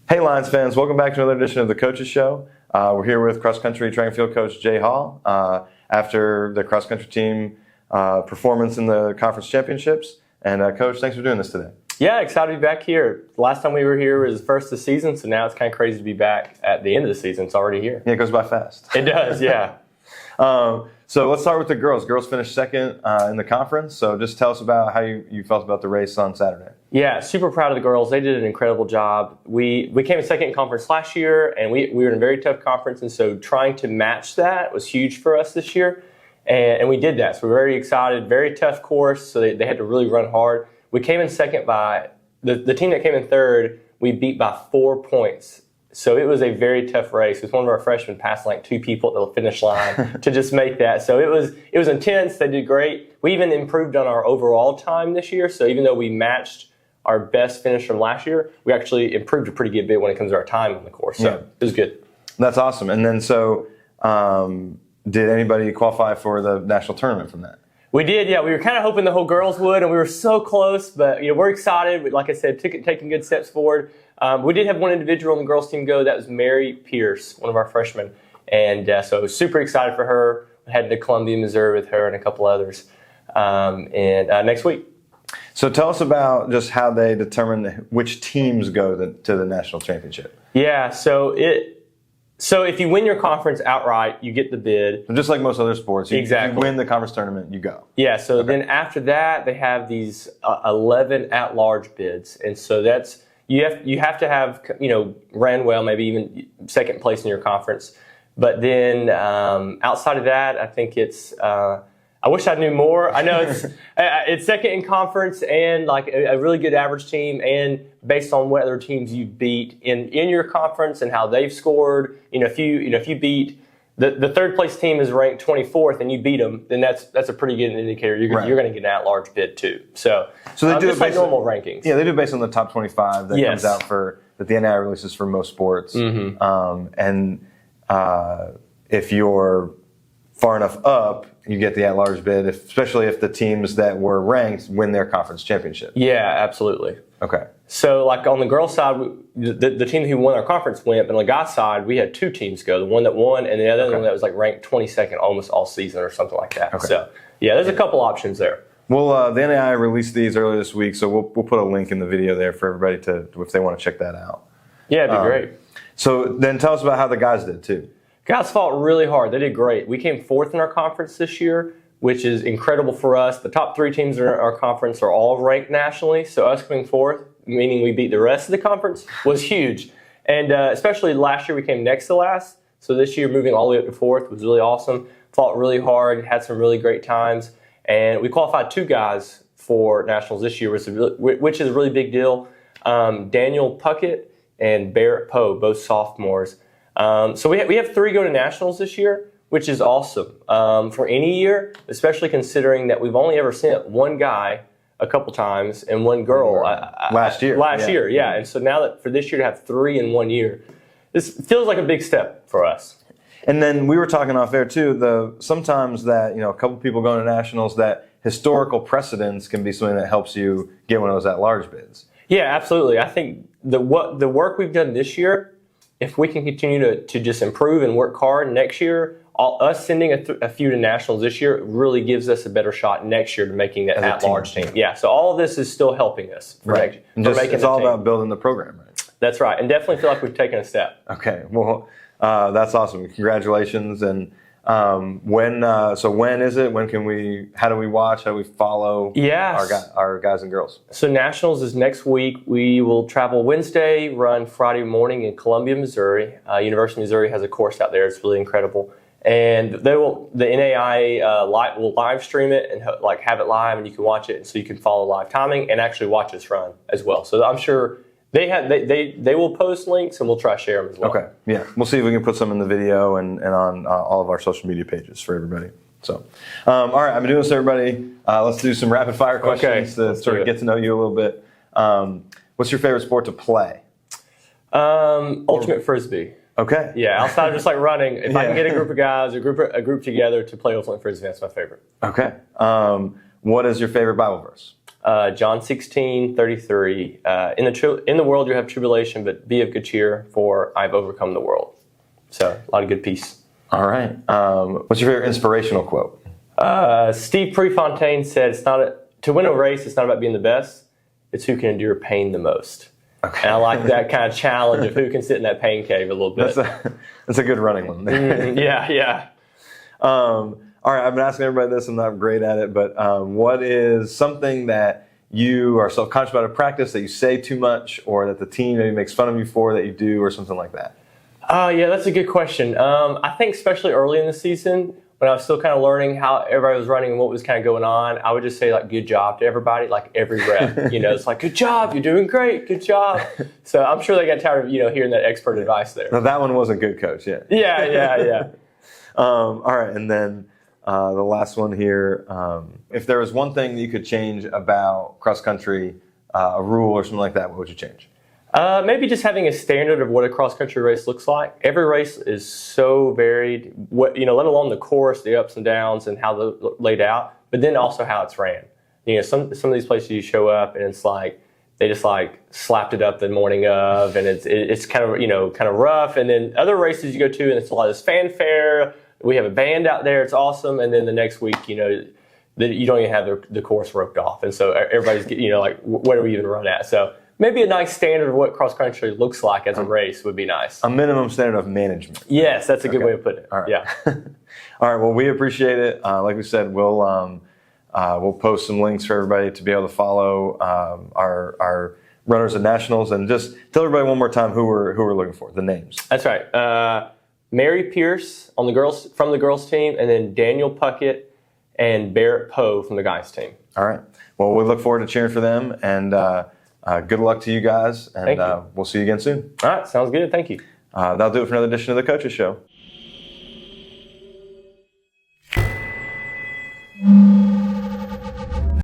Hey Lions fans, welcome back to another edition of the Coaches Show. We're here with cross-country track and field coach Jay Hall after the cross-country team performance in the conference championships. And Coach, thanks for doing this today. Yeah, excited to be back here. Last time we were here was the first of the season, so now it's kind of crazy to be back at the end of the season. It's already here. Yeah, it goes by fast. It does, yeah. So let's start with the girls. Girls finished second in the conference, so just tell us about how you felt about the race on Saturday. Yeah, super proud of the girls. They did an incredible job. We came in second in conference last year, and we were in a very tough conference, and so trying to match that was huge for us this year, and we did that. So we're very excited. Very tough course, so they had to really run hard. We came in second by the team that came in third. We beat by 4 points. So it was a very tough race. It was one of our freshmen passing like 2 people at the finish line to just make that. So it was intense. They did great. We even improved on our overall time this year. So even though we matched our best finish from last year, we actually improved a pretty good bit when it comes to our time on the course. So It was good. That's awesome. And then did anybody qualify for the national tournament from that? We did, yeah. We were kind of hoping the whole girls would, and we were so close. But we're excited. Like I said, taking good steps forward. We did have one individual on the girls team go. That was Mary Pierce, one of our freshmen. And so super excited for her. We headed to Columbia, Missouri with her and a couple others next week. So tell us about just how they determine which teams go to the national championship. Yeah, so if you win your conference outright, you get the bid. Just like most other sports, exactly. You win the conference tournament, you go. Yeah, so then after that, they have these 11 at-large bids. And so that's you have to have ran well, maybe even second place in your conference. But then outside of that, I think it's I wish I knew more. I know it's second in conference and like a really good average team, and based on what other teams you beat in your conference and how they've scored. If you beat the third place team is ranked 24th and you beat them, then that's a pretty good indicator. You're going to get an at-large bid too. So they do just like normal rankings. Yeah, they do it based on the top 25 that comes out that the NAIA releases for most sports. Mm-hmm. If you're far enough up, you get the at-large bid, especially if the teams that were ranked win their conference championship. Yeah, absolutely. Okay. So, like on the girls' side, the team who won our conference went, but on the guys' side, we had 2 teams go. The one that won and the other one that was like ranked 22nd almost all season or something like that. Okay. So, yeah, there's a couple options there. Well, the NAIA released these earlier this week, so we'll put a link in the video there for everybody if they want to check that out. Yeah, it'd be great. So then tell us about how the guys did too. Guys fought really hard. They did great. We came 4th in our conference this year, which is incredible for us. The top 3 teams in our conference are all ranked nationally, so us coming 4th, meaning we beat the rest of the conference, was huge. And especially last year, we came next to last. So this year, moving all the way up to 4th was really awesome. Fought really hard, had some really great times. And we qualified 2 guys for nationals this year, which is a really big deal. Daniel Puckett and Barrett Poe, both sophomores. So we have 3 go to nationals this year, which is awesome for any year, especially considering that we've only ever sent 1 guy a couple times and 1 girl last year. Yeah. And so now that for this year to have 3 in 1 year, this feels like a big step for us. And then we were talking off air too. Sometimes that a couple people going to nationals, that historical precedence can be something that helps you get one of those at-large bids. Yeah, absolutely. I think the work we've done this year, if we can continue to just improve and work hard next year, us sending a few to nationals this year really gives us a better shot next year to making that at-large team. Yeah, so all of this is still helping us. It's all about building the program, right? That's right, and definitely feel like we've taken a step. Okay, well, that's awesome. Congratulations. And when is it? How do we watch? How do we follow our guys and girls? So nationals is next week. We will travel Wednesday, run Friday morning in Columbia, Missouri. University of Missouri has a course out there. It's really incredible. And the NAIA will live stream it and have it live, and you can watch it, so you can follow live timing and actually watch us run as well. So I'm sure they will post links, and we'll try to share them as well. Okay, yeah, we'll see if we can put some in the video and on all of our social media pages for everybody. So, all right, I've been doing this, everybody. Let's do some rapid fire questions to sort of get to know you a little bit. What's your favorite sport to play? Ultimate Frisbee. Okay. Yeah, outside of just like running, if I can get a group of guys, a group together to play ultimate Frisbee, that's my favorite. Okay. What is your favorite Bible verse? John 16:33. In the world you have tribulation, but be of good cheer, for I've overcome the world. So a lot of good peace. All right. What's your favorite inspirational quote? Steve Prefontaine said, to win a race, it's not about being the best. It's who can endure pain the most. Okay. And I like that kind of challenge of who can sit in that pain cave a little bit. That's a good running one. Yeah. All right, I've been asking everybody this. I'm not great at it, but what is something that you are self-conscious about in practice, that you say too much, or that the team maybe makes fun of you for that you do, or something like that? Yeah, that's a good question. I think especially early in the season, when I was still kind of learning how everybody was running and what was kind of going on, I would just say, like, good job to everybody, like every rep. It's like, good job, you're doing great, good job. So I'm sure they got tired of, hearing that expert advice there. No, that one wasn't good, Coach, yeah. Yeah. All right, and then the last one here. If there was one thing that you could change about cross-country, a rule or something like that, what would you change? Maybe just having a standard of what a cross-country race looks like. Every race is so varied, let alone the course, the ups and downs, and how they're laid out, but then also how it's ran. Some of these places you show up and it's like they just like slapped it up the morning of, and it's kind of rough. And then other races you go to and it's a lot of this fanfare. We have a band out there, it's awesome. And then the next week, you don't even have the course roped off, and so everybody's like, where do we even run at? So maybe a nice standard of what cross-country looks like as a race would be nice. A minimum standard of management. Yes, that's a good way of putting it. All right. Yeah. All right, well, we appreciate it. Like we said, we'll post some links for everybody to be able to follow our runners at nationals, and just tell everybody one more time who we're looking for, the names. That's right. Mary Pierce from the girls team, and then Daniel Puckett and Barrett Poe from the guys team. All right. Well, we look forward to cheering for them, and good luck to you guys, and Thank you. We'll see you again soon. All right, sounds good. Thank you. That'll do it for another edition of the Coaches Show.